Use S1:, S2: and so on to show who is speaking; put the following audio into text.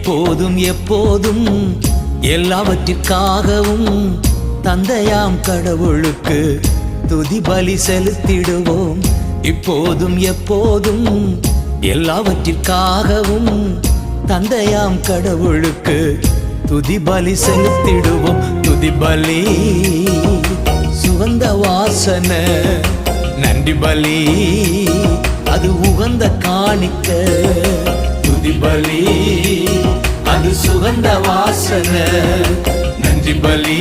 S1: இப்போதும் எப்போதும் எல்லாவற்றிற்காகவும் தந்தையாம் கடவுளுக்கு துதி பலி செலுத்திடுவோம். இப்போதும் எப்போதும் எல்லாவற்றிற்காகவும் தந்தையாம் கடவுளுக்கு துதி பலி செலுத்திடுவோம். துதி பலி சுகந்த வாசனை, நன்றி பலி அது உகந்த காணிக்க. துதி பலி அது சுகந்த வாசனை, நன்றி பலி